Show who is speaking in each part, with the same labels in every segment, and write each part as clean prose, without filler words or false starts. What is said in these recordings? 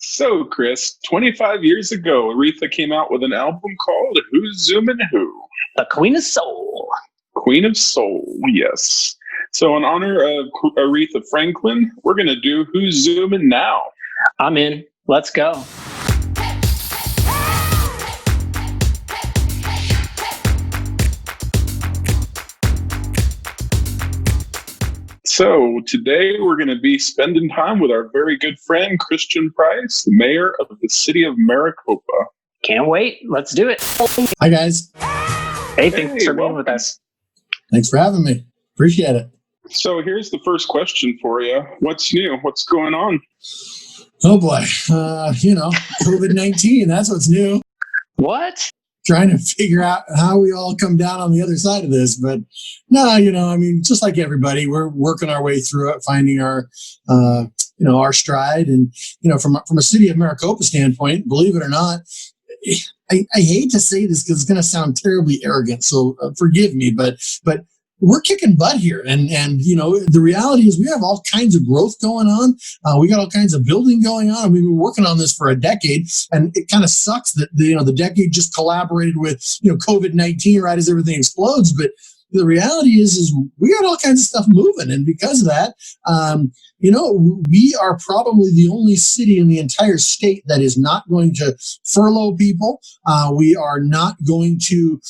Speaker 1: So, Chris, 25 years ago, Aretha came out with an album called Who's Zoomin' Who?
Speaker 2: The Queen of Soul.
Speaker 1: Queen of Soul, yes. So, in honor of Aretha Franklin, we're going to do Who's Zoomin' Now?
Speaker 2: I'm in. Let's go.
Speaker 1: So today we're going to be spending time with our very good friend, Christian Price, the mayor of the city of Maricopa.
Speaker 2: Can't wait. Let's do it.
Speaker 3: Hi, guys.
Speaker 2: Hey, thanks for being with us.
Speaker 3: Thanks for having me. Appreciate it.
Speaker 1: So here's the first question for you. What's new? What's going on?
Speaker 3: Oh, boy. COVID-19, that's what's new.
Speaker 2: What?
Speaker 3: Trying to figure out how we all come down on the other side of this. But no, just like everybody, we're working our way through it, finding our stride. And, from a city of Maricopa standpoint, believe it or not, I hate to say this because it's going to sound terribly arrogant. So forgive me, but we're kicking butt here. And the reality is we have all kinds of growth going on. We got all kinds of building going on. We've been working on this for a decade, and it kind of sucks that the decade just collaborated with COVID-19 right as everything explodes. But the reality is we got all kinds of stuff moving, and because of that, we are probably the only city in the entire state that is not going to furlough people. We are not going to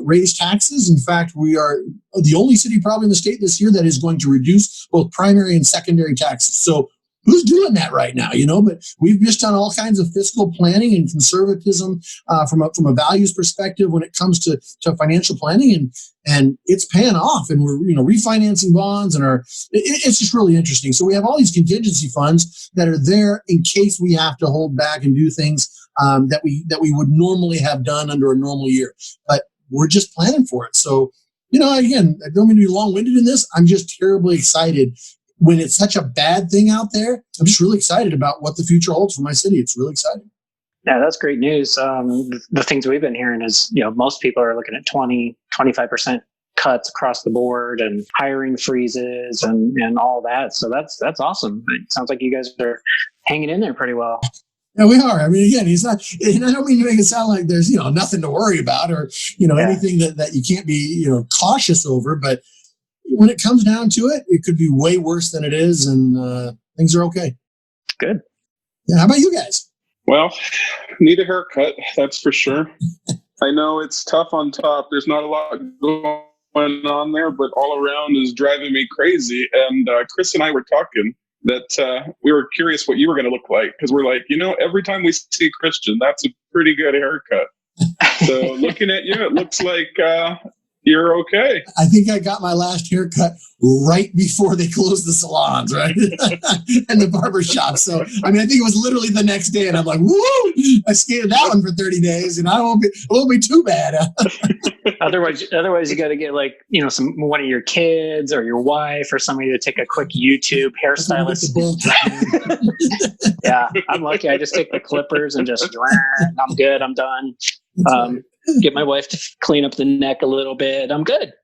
Speaker 3: raise taxes. In fact, we are the only city probably in the state this year that is going to reduce both primary and secondary taxes. So who's doing that right now? But we've just done all kinds of fiscal planning and conservatism from a values perspective when it comes to financial planning, and it's paying off. And we're refinancing bonds, and it's just really interesting. So we have all these contingency funds that are there in case we have to hold back and do things that we would normally have done under a normal year. But we're just planning for it. So again, I don't mean to be long-winded in this. I'm just terribly excited. When it's such a bad thing out there, I'm just really excited about what the future holds for my city. It's really exciting.
Speaker 2: Yeah, that's great news. The things we've been hearing is, most people are looking at 25% cuts across the board and hiring freezes and all that. So that's awesome. It sounds like you guys are hanging in there pretty well.
Speaker 3: Yeah, we are. I mean, again, he's not, and I don't mean to make it sound like there's, nothing to worry about or, anything that you can't be, cautious over, but when it comes down to it, it could be way worse than it is, and things are okay.
Speaker 2: Good.
Speaker 3: Yeah. How about you guys?
Speaker 1: Well, need a haircut, that's for sure. I know it's tough on top. There's not a lot going on there, but all around is driving me crazy. And Chris and I were talking that we were curious what you were going to look like, because we're like, every time we see Christian, that's a pretty good haircut. So looking at you, it looks like you're okay.
Speaker 3: I think I got my last haircut right before they closed the salons, right? And the barber shop. So, I think it was literally the next day, and I'm like, woo! I skated that one for 30 days, and it won't be too bad.
Speaker 2: Otherwise, you got to get one of your kids or your wife or somebody to take a quick YouTube hairstylist. Yeah, I'm lucky. I just take the clippers and just, I'm good. I'm done. Get my wife to clean up the neck a little bit. I'm good.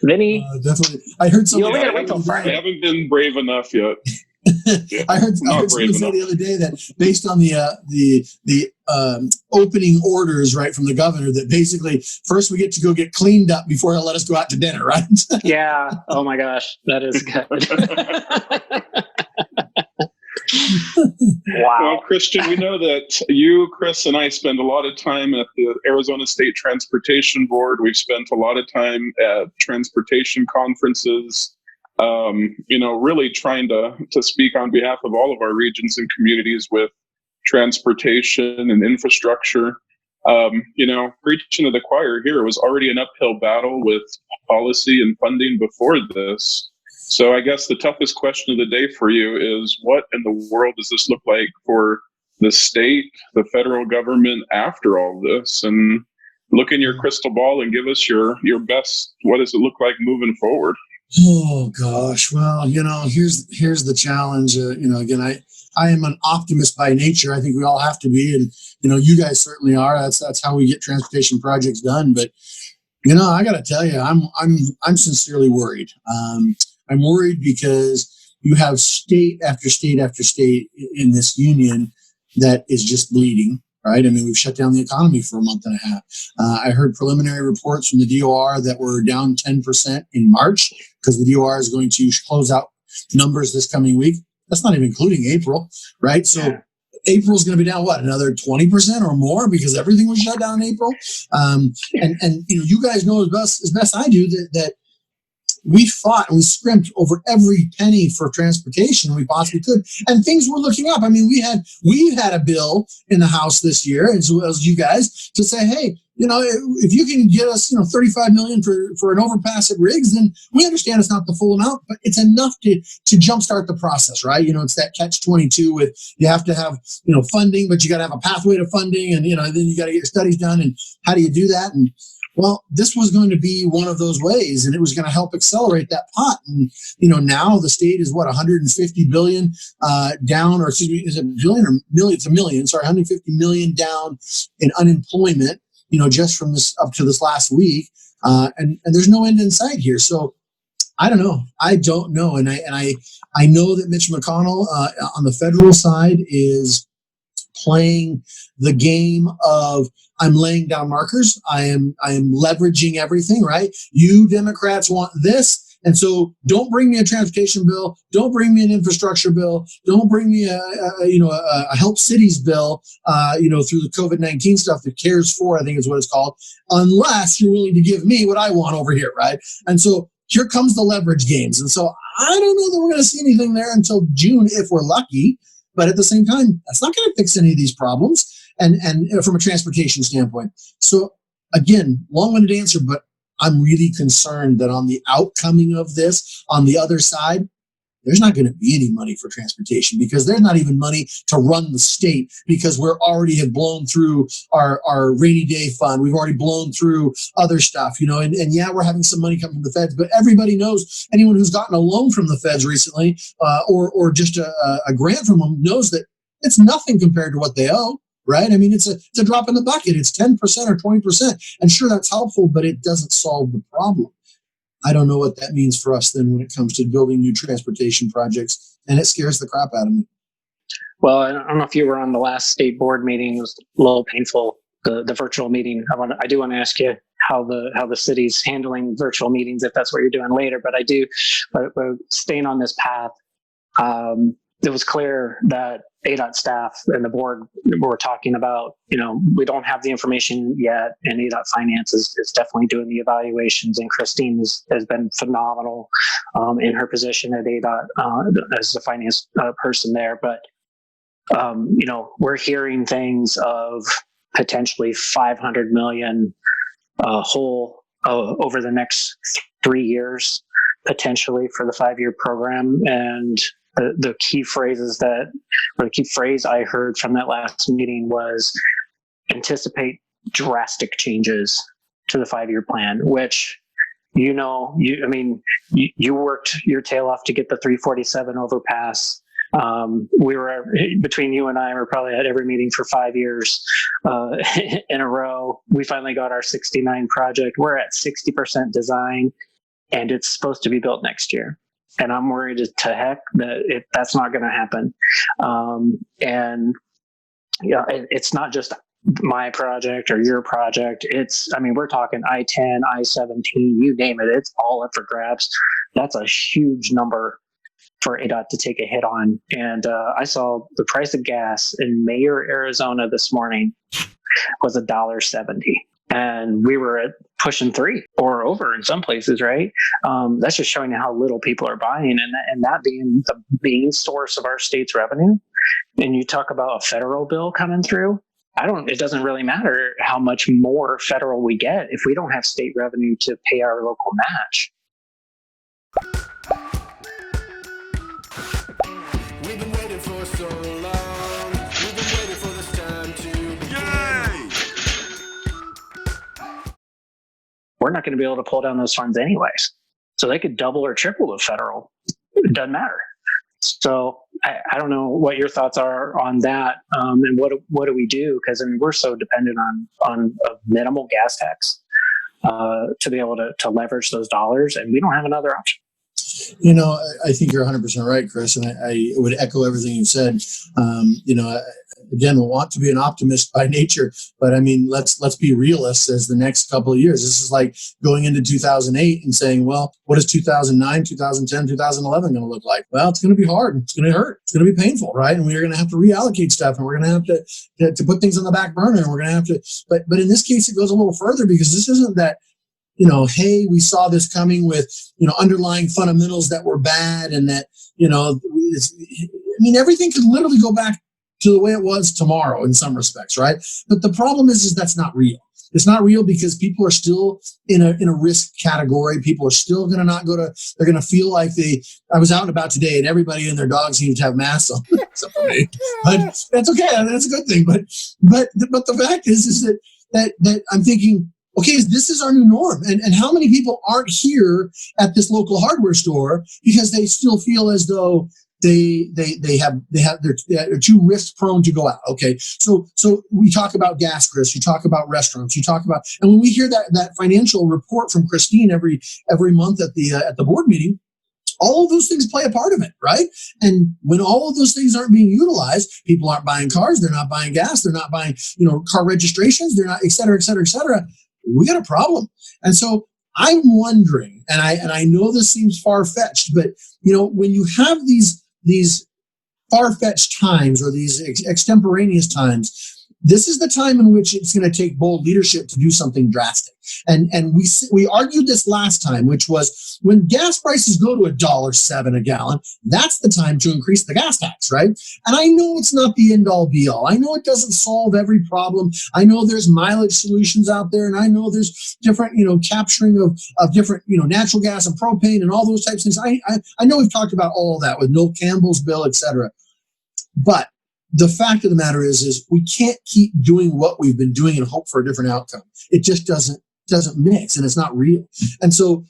Speaker 2: Vinny,
Speaker 3: definitely. I heard somebody.
Speaker 2: You only gotta wait till Friday.
Speaker 1: I haven't been brave enough yet.
Speaker 3: Yeah, I heard someone say the other day that based on the opening orders right from the governor, that basically first we get to go get cleaned up before he'll let us go out to dinner, right?
Speaker 2: Yeah. Oh my gosh, that is good. Wow.
Speaker 1: Well, Christian, we know that you, Chris, and I spend a lot of time at the Arizona State Transportation Board. We've spent a lot of time at transportation conferences, really trying to speak on behalf of all of our regions and communities with transportation and infrastructure. Preaching to the choir here, it was already an uphill battle with policy and funding before this. So I guess the toughest question of the day for you is, what in the world does this look like for the state, the federal government after all this? And look in your crystal ball and give us your best. What does it look like moving forward?
Speaker 3: Oh gosh. Well, here's the challenge. Again, I am an optimist by nature. I think we all have to be, and you guys certainly are. That's how we get transportation projects done. But I got to tell you, I'm sincerely worried. I'm worried because you have state after state after state in this union that is just bleeding, right? I mean, we've shut down the economy for a month and a half. I heard preliminary reports from the DOR that we're down 10% in March because the DOR is going to close out numbers this coming week. That's not even including April, right? So April is going to be down, what, another 20% or more because everything was shut down in April. And you guys know as best I do that we fought and we scrimped over every penny for transportation we possibly could, and things were looking up. I mean, we've had a bill in the House this year, as well as you guys, to say, hey, if you can get us, $35 million for an overpass at Riggs, then we understand it's not the full amount, but it's enough to jumpstart the process, right? It's that catch-22 with you have to have funding, but you got to have a pathway to funding, and then you got to get your studies done, and how do you do that? And well, this was going to be one of those ways, and it was going to help accelerate that pot. And now the state is what, 150 billion down, or excuse me, is it billion or million? It's a million. Sorry, 150 million down in unemployment. Just from this up to this last week, and there's no end in sight here. So I don't know. And I know that Mitch McConnell on the federal side is playing the game of I'm laying down markers. I am leveraging everything, right? You Democrats want this. And so don't bring me a transportation bill. Don't bring me an infrastructure bill. Don't bring me a help cities bill, through the COVID-19 stuff, the CARES 4, I think is what it's called, unless you're willing to give me what I want over here, right? And so here comes the leverage games. And so I don't know that we're going to see anything there until June if we're lucky. But at the same time, that's not going to fix any of these problems and from a transportation standpoint. So again, long-winded answer, but I'm really concerned that on the outcoming of this, on the other side, there's not going to be any money for transportation because there's not even money to run the state because we're already have blown through our rainy day fund. We've already blown through other stuff, and yeah, we're having some money coming from the feds, but everybody knows, anyone who's gotten a loan from the feds recently or just a grant from them knows that it's nothing compared to what they owe. Right? I mean, it's a drop in the bucket. It's 10% or 20%. And sure, that's helpful, but it doesn't solve the problem. I don't know what that means for us then when it comes to building new transportation projects. And it scares the crap out of me.
Speaker 2: Well, I don't know if you were on the last state board meeting. It was a little painful, the virtual meeting. I do want to ask you how the city's handling virtual meetings, if that's what you're doing later. But staying on this path, it was clear that ADOT staff and the board were talking about, we don't have the information yet, and ADOT Finance is definitely doing the evaluations, and Christine has been phenomenal in her position at ADOT as the finance person there. But, we're hearing things of potentially 500 million whole over the next 3 years, potentially for the 5-year program. And the key phrase I heard from that last meeting was anticipate drastic changes to the 5-year plan, which, you worked your tail off to get the 347 overpass. We were, between you and I, we're probably at every meeting for 5 years in a row. We finally got our 69 project. We're at 60% design, and it's supposed to be built next year. And I'm worried to heck that that's not going to happen. It's not just my project or your project. We're talking I-10, I-17, you name it. It's all up for grabs. That's a huge number for ADOT to take a hit on. And I saw the price of gas in Mayer, Arizona this morning was $1.70. And we were at pushing $3 or over in some places, right? That's just showing you how little people are buying, and that being the main source of our state's revenue. And you talk about a federal bill coming through. It doesn't really matter how much more federal we get if we don't have state revenue to pay our local match.
Speaker 4: We've been waiting for so long. We've been waiting for this time to begin.
Speaker 2: We're not going to be able to pull down those funds anyways. So they could double or triple the federal. It doesn't matter. So I don't know what your thoughts are on that, and what do we do? Because we're so dependent on a minimal gas tax to be able to leverage those dollars, and we don't have another option.
Speaker 3: I think you're 100% right, Chris, and I would echo everything you said. Again, we want to be an optimist by nature, but I mean, let's be realists as the next couple of years. This is like going into 2008 and saying, well, what is 2009, 2010, 2011 going to look like? Well, it's going to be hard. It's going to hurt. It's going to be painful, right? And we're going to have to reallocate stuff, and we're going to have to put things on the back burner, and we're going to have to. But in this case, it goes a little further because this isn't that. Hey, we saw this coming with, underlying fundamentals that were bad and that, everything could literally go back to the way it was tomorrow in some respects, right? But the problem is that's not real. It's not real because people are still in a risk category. People are still going to not they're going to feel like I was out and about today and everybody and their dogs seems to have masks on, except for me. But that's okay. That's a good thing. But the fact is that I'm thinking, okay, this is our new norm. And how many people aren't here at this local hardware store because they still feel as though they're too risk prone to go out. Okay. So we talk about gas, Chris, you talk about restaurants, and when we hear that financial report from Christine every month at the board meeting, all of those things play a part of it, right? And when all of those things aren't being utilized, people aren't buying cars, they're not buying gas, they're not buying, car registrations, they're not, et cetera, et cetera, et cetera. We got a problem. And so I'm wondering, and I know this seems far-fetched, but when you have these far-fetched times or these extemporaneous times, this is the time in which it's going to take bold leadership to do something drastic. And we argued this last time, which was when gas prices go to $1.07 a gallon, that's the time to increase the gas tax, right? And I know it's not the end-all be-all. I know it doesn't solve every problem. I know there's mileage solutions out there, and I know there's different, capturing of different, natural gas and propane and all those types of things. I know we've talked about all that with Noel Campbell's bill, et cetera. But the fact of the matter is we can't keep doing what we've been doing and hope for a different outcome. It just doesn't mix, and it's not real. And so,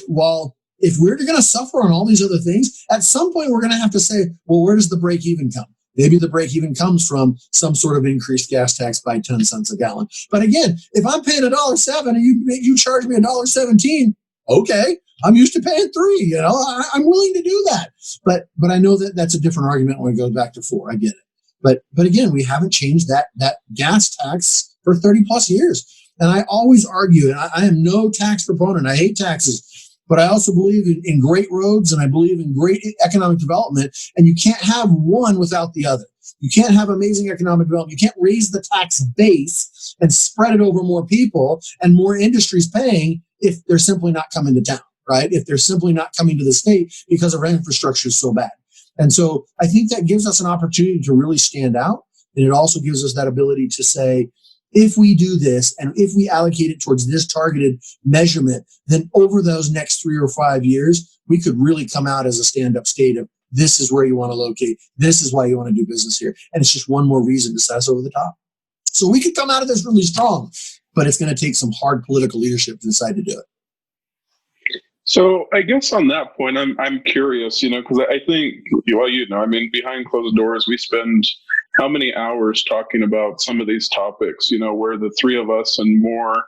Speaker 3: while if we're going to suffer on all these other things, at some point we're going to have to say, well, where does the break even come? Maybe the break even comes from some sort of increased gas tax by 10 cents a gallon. But again, if I'm paying $1.07 and you charge me $1.17, okay, I'm used to paying $3. I'm willing to do that. But I know that that's a different argument when it goes back to $4. I get it. But again, we haven't changed that gas tax for 30 plus years. And I always argue, and I am no tax proponent. I hate taxes, but I also believe in great roads and I believe in great economic development. And you can't have one without the other. You can't have amazing economic development. You can't raise the tax base and spread it over more people and more industries paying if they're simply not coming to town, right? If they're simply not coming to the state because our infrastructure is so bad. And so I think that gives us an opportunity to really stand out. And it also gives us that ability to say, if we do this and if we allocate it towards this targeted measurement, then over those next 3 or 5 years, we could really come out as a stand-up state of this is where you want to locate. This is why you want to do business here. And it's just one more reason to set us over the top. So we could come out of this really strong, but it's going to take some hard political leadership to decide to do it.
Speaker 1: So I guess on that point, I'm curious, because I think, behind closed doors, we spend how many hours talking about some of these topics, where the three of us and more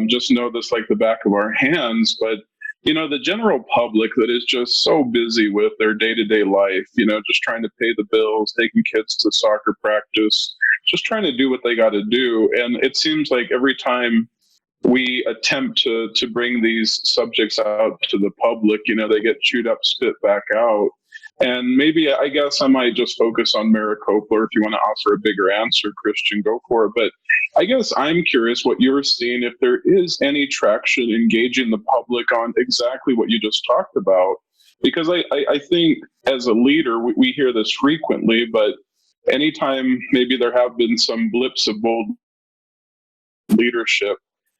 Speaker 1: just know this like the back of our hands. But, the general public that is just so busy with their day-to-day life, just trying to pay the bills, taking kids to soccer practice, just trying to do what they got to do. And it seems like every time we attempt to bring these subjects out to the public, they get chewed up, spit back out. And maybe, I guess I might just focus on Maricopa, or if you want to offer a bigger answer, Christian, go for it. But I guess I'm curious what you're seeing, if there is any traction engaging the public on exactly what you just talked about. Because I think as a leader, we hear this frequently, but anytime maybe there have been some blips of bold leadership,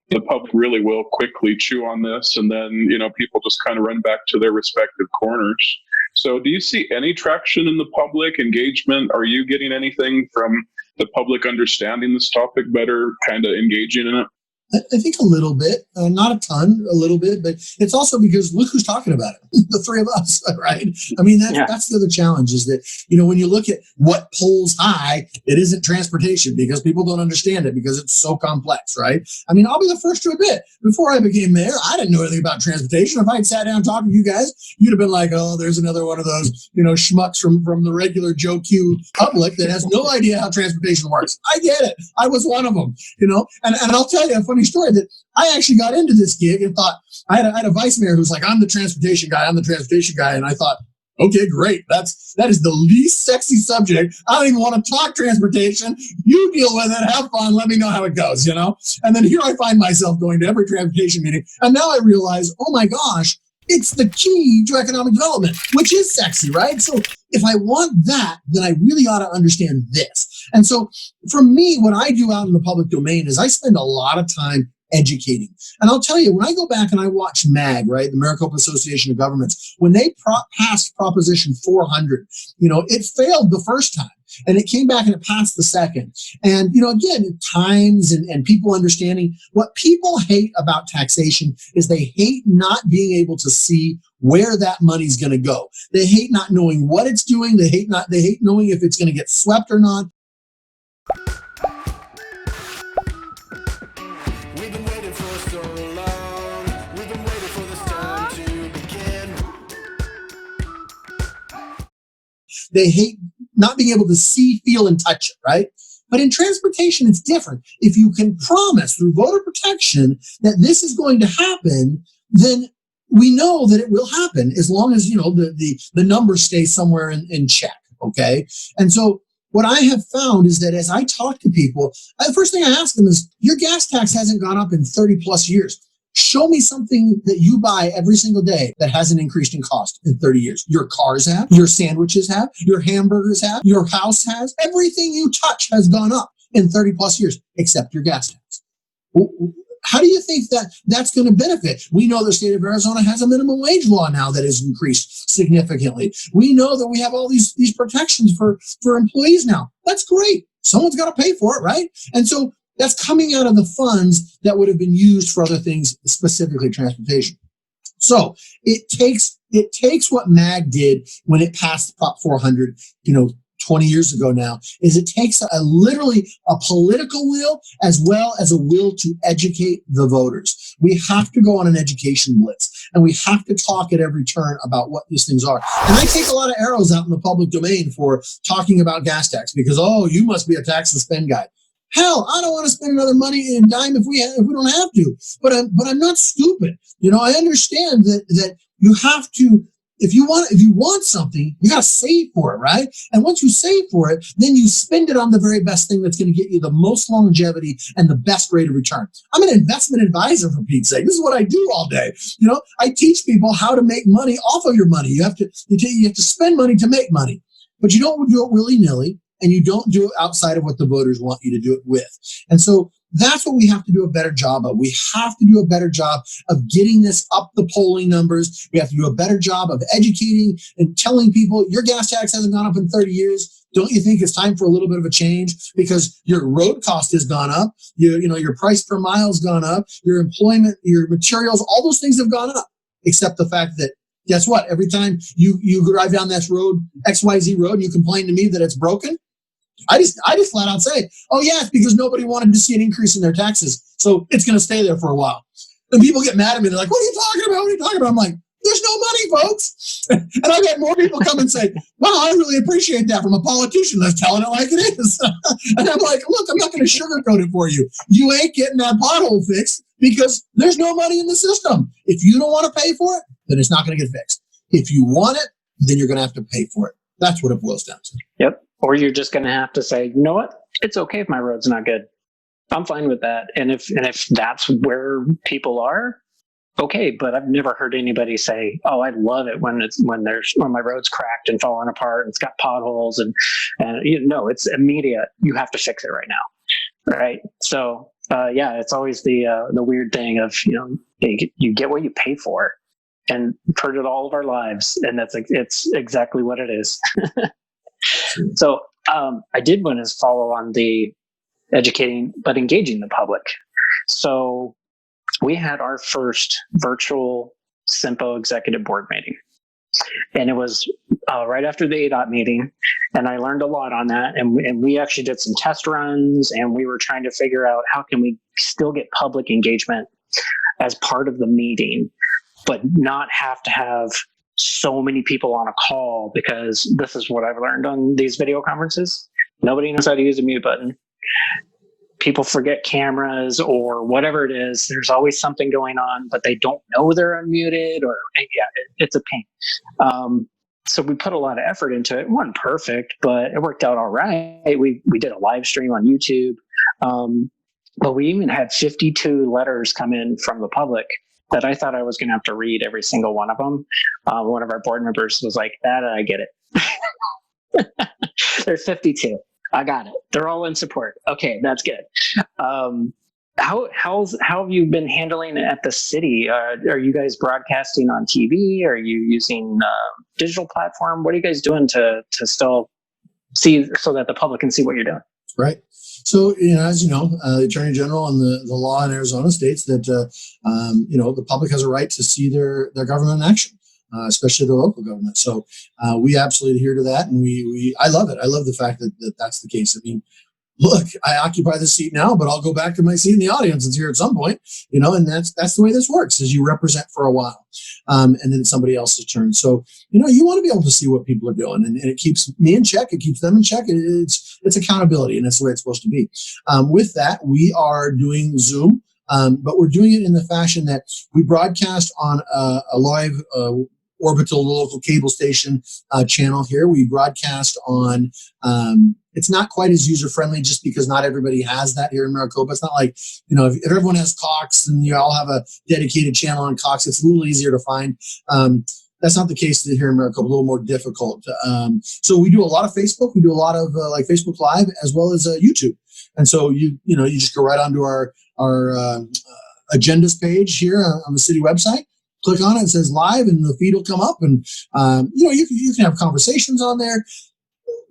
Speaker 1: the public really will quickly chew on this, and then people just kind of run back to their respective corners. So do you see any traction in the public engagement? Are you getting anything from the public understanding this topic better, kind of engaging in it?
Speaker 3: I think a little bit, not a ton, a little bit, but it's also because look who's talking about it, the three of us, right? I mean, that's the other challenge is that, when you look at what polls high, it isn't transportation because people don't understand it because it's so complex, right? I mean, I'll be the first to admit, before I became mayor, I didn't know anything about transportation. If I had sat down and talked to you guys, you'd have been like, oh, there's another one of those, schmucks from the regular Joe Q public that has no idea how transportation works. I get it. I was one of them, and I'll tell you a funny story that I actually got into this gig and thought I had a vice mayor who's like, I'm the transportation guy. And I thought, okay, great. That is the least sexy subject. I don't even want to talk transportation. You deal with it. Have fun. Let me know how it goes, And then here I find myself going to every transportation meeting. And now I realize, oh my gosh, it's the key to economic development, which is sexy, right? So if I want that, then I really ought to understand this. And so for me, what I do out in the public domain is I spend a lot of time educating. And I'll tell you, when I go back and I watch MAG, right, the Maricopa Association of Governments, when they passed Proposition 400, it failed the first time. And it came back and it passed the second. And, again, times and people understanding what people hate about taxation is they hate not being able to see where that money's going to go. They hate not knowing what it's doing. They hate knowing if it's going to get swept or not.
Speaker 4: We've been waiting for so long. We've been waiting for this time to begin.
Speaker 3: They hate not being able to see, feel, and touch it, right? But in transportation, it's different. If you can promise through voter protection that this is going to happen, then we know that it will happen as long as, the numbers stay somewhere in check, okay? And so what I have found is that as I talk to people, the first thing I ask them is, your gas tax hasn't gone up in 30 plus years. Show me something that you buy every single day that hasn't increased in cost in 30 years. Your cars have, your sandwiches have, your hamburgers have, your house has. Everything you touch has gone up in 30 plus years, except your gas tax. How do you think that's going to benefit? We know the state of Arizona has a minimum wage law now that has increased significantly. We know that we have all these protections for employees now. That's great. Someone's got to pay for it, right? And so that's coming out of the funds that would have been used for other things, specifically transportation. So it takes what MAG did when it passed Prop 400, 20 years ago now, is it takes literally a political will as well as a will to educate the voters. We have to go on an education blitz, and we have to talk at every turn about what these things are. And I take a lot of arrows out in the public domain for talking about gas tax because, you must be a tax and spend guy. Hell, I don't want to spend another money in a dime if we don't have to. But I'm not stupid. I understand that you have to. If you want something, you got to save for it, right? And once you save for it, then you spend it on the very best thing that's going to get you the most longevity and the best rate of return. I'm an investment advisor, for Pete's sake. This is what I do all day. I teach people how to make money off of your money. You have to spend money to make money, but you don't do it willy-nilly, and you don't do it outside of what the voters want you to do it with. And so that's what we have to do a better job of. We have to do a better job of getting this up the polling numbers. We have to do a better job of educating and telling people your gas tax hasn't gone up in 30 years. Don't you think it's time for a little bit of a change? Because your road cost has gone up. Your price per mile has gone up. Your employment, your materials, all those things have gone up, except the fact that, guess what? Every time you drive down this road, XYZ road, and you complain to me that it's broken, I just flat out say, oh yeah, it's because nobody wanted to see an increase in their taxes. So it's going to stay there for a while. And people get mad at me. They're like, what are you talking about? What are you talking about? I'm like, there's no money, folks. And I've had more people come and say, wow, I really appreciate that from a politician that's telling it like it is. And I'm like, look, I'm not going to sugarcoat it for you. You ain't getting that pothole fixed because there's no money in the system. If you don't want to pay for it, then it's not going to get fixed. If you want it, then you're going to have to pay for it. That's what it boils down to.
Speaker 2: Yep. Or you're just going to have to say, you know what? It's okay if my road's not good. I'm fine with that. And if that's where people are, okay. But I've never heard anybody say, "Oh, I love it when my road's cracked and falling apart and it's got potholes and it's immediate. You have to fix it right now, right?" So it's always the weird thing of you get what you pay for, and we've heard it all of our lives, and it's exactly what it is. So I did want to follow on the educating but engaging the public. So we had our first virtual SIMPO executive board meeting. And it was right after the ADOT meeting. And I learned a lot on that. And we actually did some test runs, and we were trying to figure out how can we still get public engagement as part of the meeting, but not have to have so many people on a call, because this is what I've learned on these video conferences. Nobody knows how to use a mute button. People forget cameras or whatever it is. There's always something going on, but they don't know they're unmuted, or it's a pain. So we put a lot of effort into it. It wasn't perfect, but it worked out all right. We did a live stream on YouTube. But we even had 52 letters come in from the public that I thought I was going to have to read every single one of them. One of our board members was like, I get it. There's 52. I got it. They're all in support. Okay, that's good. How have you been handling it at the city? Are you guys broadcasting on TV? Are you using digital platform? What are you guys doing to still see so that the public can see what you're doing?
Speaker 3: Right. So, as you know, the Attorney General and the law in Arizona states that, the public has a right to see their government in action, especially the local government. So we absolutely adhere to that. And I love it. I love the fact that that's the case. I mean, look, I occupy the seat now, but I'll go back to my seat in the audience. It's here at some point, and that's the way this works, is you represent for a while. And then somebody else's turn. So, you want to be able to see what people are doing, and it keeps me in check. It keeps them in check. It's accountability, and that's the way it's supposed to be. With that, we are doing Zoom, but we're doing it in the fashion that we broadcast on a live Orbital local cable station channel here. We broadcast on, it's not quite as user-friendly just because not everybody has that here in Maricopa. It's not like, if everyone has Cox and you all have a dedicated channel on Cox, it's a little easier to find. That's not the case here in Maricopa, a little more difficult. So we do a lot of Facebook. We do a lot of like Facebook Live as well as YouTube. And so you just go right onto our agendas page here on the city website. Click on it, it says live, and the feed will come up, and you can have conversations on there.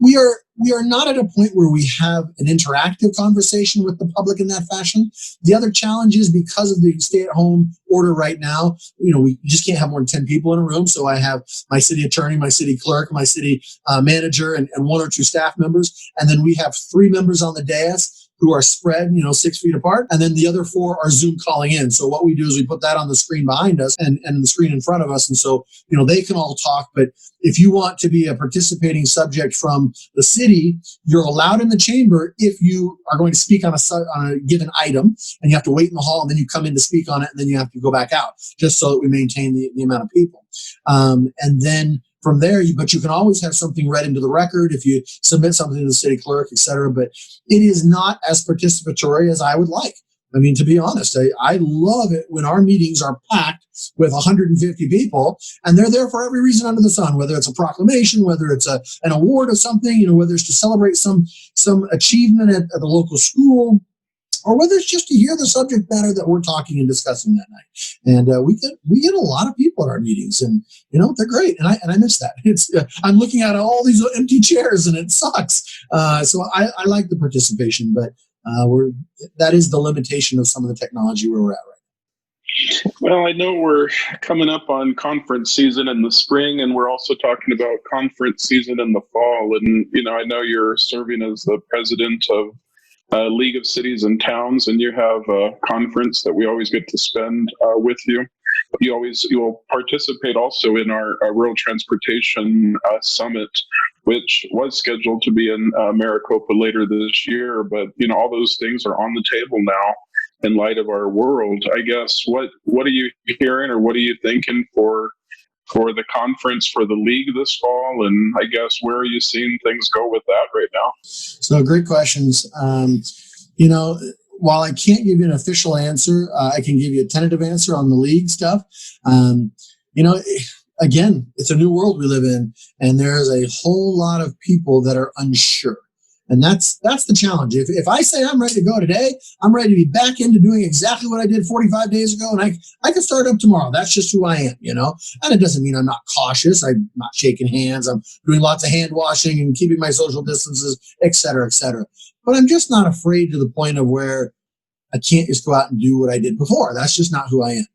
Speaker 3: We are not at a point where we have an interactive conversation with the public in that fashion. The other challenge is, because of the stay-at-home order right now, we just can't have more than 10 people in a room. So I have my city attorney, my city clerk, my city manager, and one or two staff members, and then we have 3 members on the dais who are spread, 6 feet apart. And then the other 4 are Zoom calling in. So what we do is we put that on the screen behind us and the screen in front of us. And so, they can all talk. But if you want to be a participating subject from the city, you're allowed in the chamber if you are going to speak on a given item, and you have to wait in the hall, and then you come in to speak on it, and then you have to go back out, just so that we maintain the amount of people. And then from there, but you can always have something read into the record if you submit something to the city clerk, et cetera. But it is not as participatory as I would like. I mean, to be honest, I love it when our meetings are packed with 150 people, and they're there for every reason under the sun, whether it's a proclamation, whether it's an award or something, whether it's to celebrate some achievement at the local school, or whether it's just to hear the subject matter that we're talking and discussing that night. And we get a lot of people at our meetings, and they're great, and I miss that. It's I'm looking at all these empty chairs, and it sucks. So I like the participation, but that is the limitation of some of the technology where we're at right now.
Speaker 1: Well, I know we're coming up on conference season in the spring, and we're also talking about conference season in the fall. And I know you're serving as the president of League of Cities and Towns, and you have a conference that we always get to spend with you. You'll participate also in our Rural Transportation Summit, which was scheduled to be in Maricopa later this year. But all those things are on the table now in light of our world. I guess what are you hearing, or what are you thinking for the conference for the league this fall? And I guess where are you seeing things go with that right now? So
Speaker 3: great questions. While I can't give you an official answer, I can give you a tentative answer on the league stuff. Again, it's a new world we live in, and there's a whole lot of people that are unsure. And that's the challenge. If I say I'm ready to go today, I'm ready to be back into doing exactly what I did 45 days ago, and I can start up tomorrow. That's just who I am, And it doesn't mean I'm not cautious. I'm not shaking hands. I'm doing lots of hand washing and keeping my social distances, et cetera, et cetera. But I'm just not afraid to the point of where I can't just go out and do what I did before. That's just not who I am.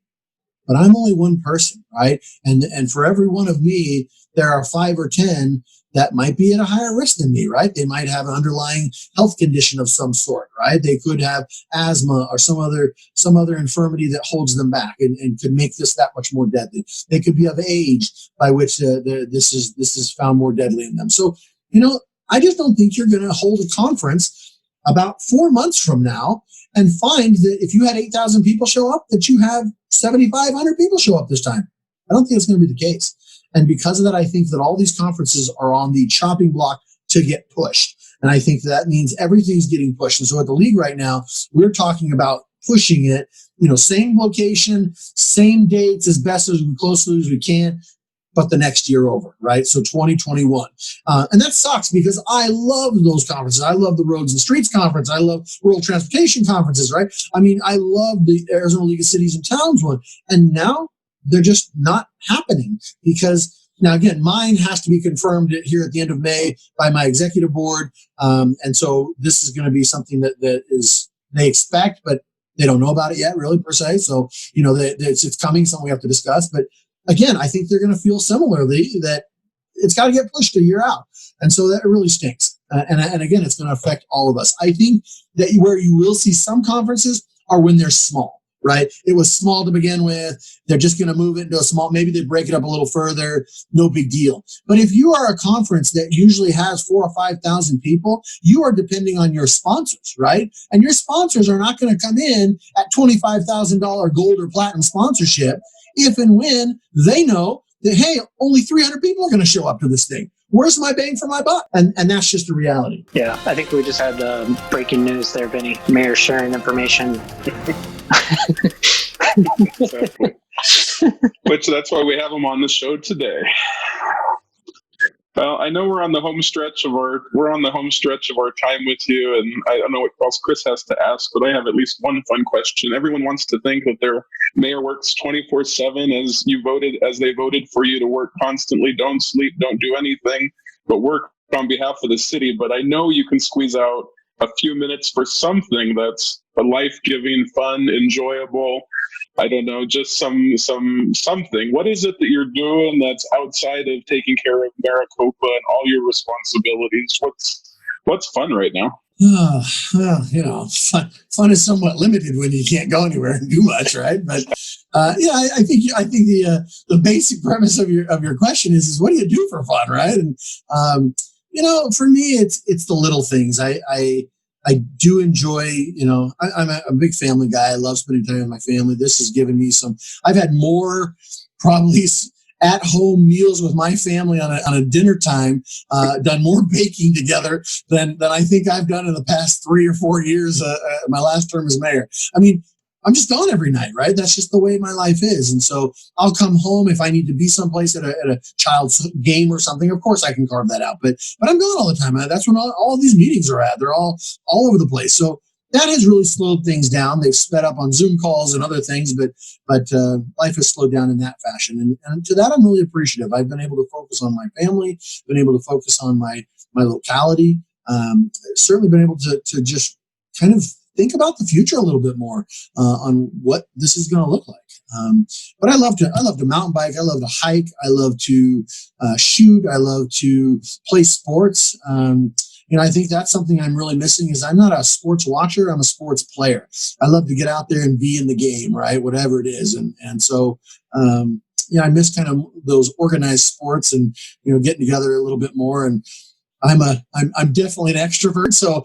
Speaker 3: But I'm only one person, right? And for every one of me, there are 5 or 10 that might be at a higher risk than me, right? They might have an underlying health condition of some sort, right? They could have asthma or some other infirmity that holds them back and could make this that much more deadly. They could be of age by which this is found more deadly in them. So, I just don't think you're going to hold a conference about 4 months from now and find that if you had 8,000 people show up, that you have 7,500 people show up this time. I don't think it's going to be the case. And because of that, I think that all these conferences are on the chopping block to get pushed. And I think that means everything's getting pushed. And so at the league right now, we're talking about pushing it, same location, same dates, as best as closely as we can, but the next year over, right? So 2021. And that sucks because I love those conferences. I love the Roads and Streets Conference. I love Rural Transportation Conferences, right? I mean, I love the Arizona League of Cities and Towns one. And now they're just not happening because now, again, mine has to be confirmed here at the end of May by my executive board. And so this is going to be something that is they expect, but they don't know about it yet, really, per se. So, it's coming, something we have to discuss. But again, I think they're going to feel similarly that it's got to get pushed a year out. And so that really stinks. And again, it's going to affect all of us. I think that where you will see some conferences are when they're small, right? It was small to begin with. They're just going to move it into a small, maybe they break it up a little further. No big deal. But if you are a conference that usually has 4,000 or 5,000 people, you are depending on your sponsors, right? And your sponsors are not going to come in at $25,000 gold or platinum sponsorship if and when they know that, hey, only 300 people are going to show up to this thing. Where's my bang for my buck? And that's just the reality.
Speaker 2: Yeah, I think we just had breaking news there, Vinny. Mayor sharing information.
Speaker 1: Exactly. Which that's why we have him on the show today. Well, I know we're on the home stretch of our time with you, and I don't know what else Chris has to ask, but I have at least one fun question. Everyone wants to think that their mayor works 24/7 as they voted for you to work constantly, don't sleep, don't do anything, but work on behalf of the city. But I know you can squeeze out a few minutes for something that's a life-giving, fun, enjoyable. I don't know, just something. What is it that you're doing that's outside of taking care of Maricopa and all your responsibilities? What's fun right now?
Speaker 3: Well, fun is somewhat limited when you can't go anywhere and do much, right? But I think the basic premise of your question is what do you do for fun, right? And for me, it's the little things. I do enjoy, I'm a big family guy. I love spending time with my family. This has given me I've had more probably at-home meals with my family on a dinner time, done more baking together than I think I've done in the past 3 or 4 years, my last term as mayor. I mean, I'm just gone every night, right? That's just the way my life is. And so I'll come home if I need to be someplace at a child's game or something. Of course I can carve that out, but I'm gone all the time. That's when all these meetings are at. They're all over the place. So that has really slowed things down. They've sped up on Zoom calls and other things, but life has slowed down in that fashion. And to that, I'm really appreciative. I've been able to focus on my family, been able to focus on my locality, certainly been able to just kind of think about the future a little bit more on what this is going to look like. But I love to mountain bike. I love to hike. I love to shoot. I love to play sports. I think that's something I'm really missing is I'm not a sports watcher. I'm a sports player. I love to get out there and be in the game, right? Whatever it is. And so, I miss kind of those organized sports and, getting together a little bit more. And I'm definitely an extrovert. So,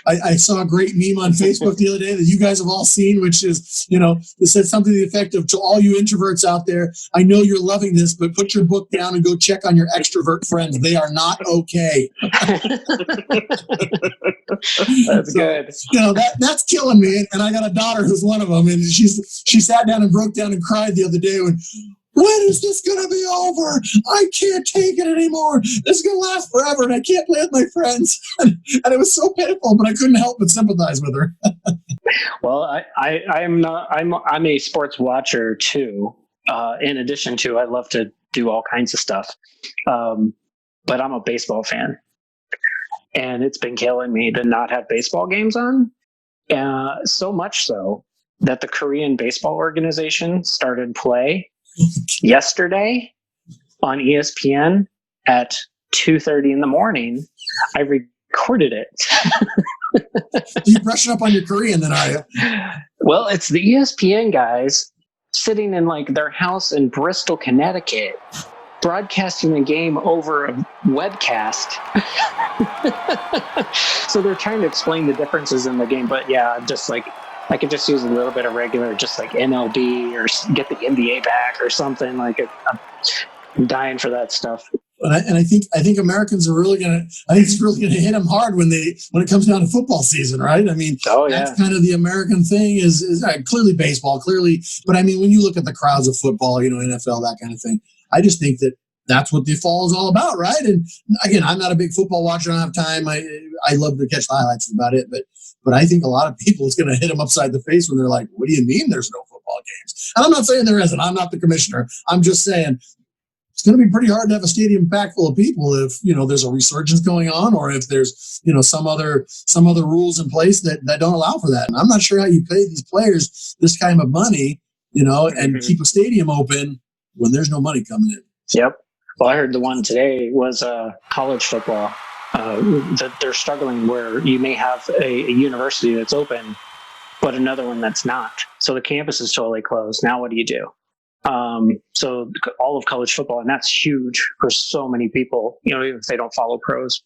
Speaker 3: I saw a great meme on Facebook the other day that you guys have all seen, which is, it said something to the effect of, to all you introverts out there, I know you're loving this, but put your book down and go check on your extrovert friends. They are not okay.
Speaker 2: That's good.
Speaker 3: That's killing me. And I got a daughter who's one of them. And she sat down and broke down and cried the other day when is this going to be over? I can't take it anymore. This is going to last forever, and I can't play with my friends. And it was so pitiful, but I couldn't help but sympathize with her.
Speaker 2: Well, I'm a sports watcher too. In addition to, I love to do all kinds of stuff. But I'm a baseball fan, and it's been killing me to not have baseball games on. So much so that the Korean baseball organization started play yesterday on ESPN at 2:30 in the morning. I recorded it.
Speaker 3: You brushing up on your Korean, then, are you?
Speaker 2: Well, it's the ESPN guys sitting in like their house in Bristol, Connecticut, broadcasting the game over a webcast. So they're trying to explain the differences in the game, but yeah, just like I could just use a little bit of regular, just like MLB or get the NBA back or something. Like I'm dying for that stuff.
Speaker 3: And I think Americans are really gonna. I think it's really gonna hit them hard when it comes down to football season, right? I mean, that's kind of the American thing. Is clearly baseball, clearly, but I mean, when you look at the crowds of football, NFL, that kind of thing, I just think that's what the fall is all about, right? And again, I'm not a big football watcher. I don't have time. I love to catch the highlights about it, but I think a lot of people, it's going to hit them upside the face when they're like, "What do you mean there's no football games?" And I'm not saying there isn't. I'm not the commissioner. I'm just saying it's going to be pretty hard to have a stadium packed full of people if there's a resurgence going on, or if there's some other rules in place that don't allow for that. And I'm not sure how you pay these players this kind of money, and keep a stadium open when there's no money coming in.
Speaker 2: Yep. Well, I heard the one today was college football. That they're struggling where you may have a university that's open, but another one that's not. So the campus is totally closed. Now what do you do? So all of college football, and that's huge for so many people, even if they don't follow pros,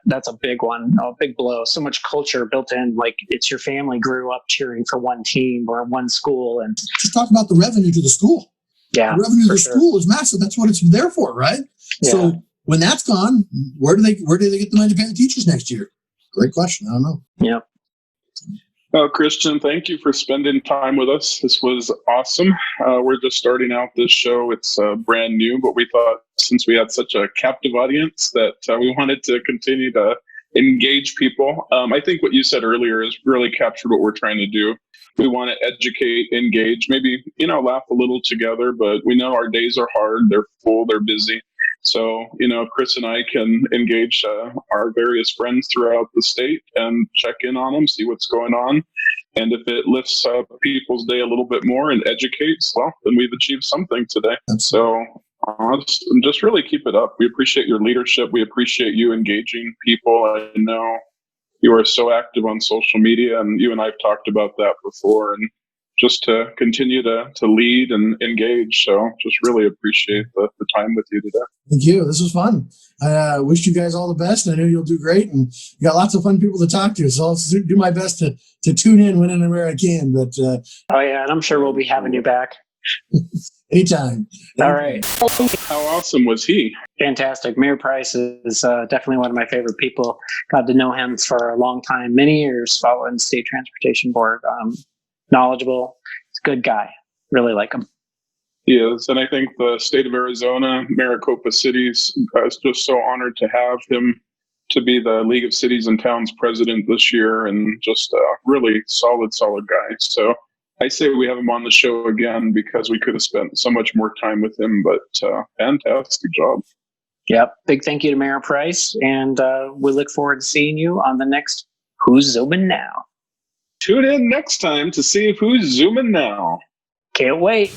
Speaker 2: that's a big one, a big blow. So much culture built in, like it's your family grew up cheering for one team or one school. And
Speaker 3: just talk about the revenue to the school.
Speaker 2: Yeah.
Speaker 3: The revenue to the school is massive. That's what it's there for, right? Yeah. So when that's gone, where do they get the money to pay the teachers next year? Great question. I don't know.
Speaker 2: Yep.
Speaker 1: Well, Christian, thank you for spending time with us. This was awesome. We're just starting out this show. It's brand new, but we thought since we had such a captive audience that we wanted to continue to engage people. I think what you said earlier has really captured what we're trying to do. We want to educate, engage, maybe, laugh a little together, but we know our days are hard. They're full, they're busy. So, Chris and I can engage our various friends throughout the state and check in on them, see what's going on. And if it lifts up people's day a little bit more and educates, well, then we've achieved something today. So just really keep it up. We appreciate your leadership. We appreciate you engaging people. I know you are so active on social media, and you and I have talked about that before. And just to continue to lead and engage. So just really appreciate the time with you today.
Speaker 3: Thank you. This was fun. I wish you guys all the best. I know you'll do great, and you got lots of fun people to talk to. So I'll do my best to tune in when and where I can. But
Speaker 2: oh yeah, and I'm sure we'll be having you back.
Speaker 3: Anytime.
Speaker 2: All right.
Speaker 1: How awesome was he?
Speaker 2: Fantastic. Mayor Price is definitely one of my favorite people. Got to know him for a long time, many years, following State Transportation Board. Knowledgeable. He's a good guy. Really like him.
Speaker 1: He is. And I think the state of Arizona, Maricopa City, is just so honored to have him to be the League of Cities and Towns president this year, and just a really solid guy. So I say we have him on the show again because we could have spent so much more time with him, but fantastic job.
Speaker 2: Yep. Big thank you to Mayor Price. And we look forward to seeing you on the next Who's Zooming Now.
Speaker 1: Tune in next time to see who's zooming now.
Speaker 2: Can't wait.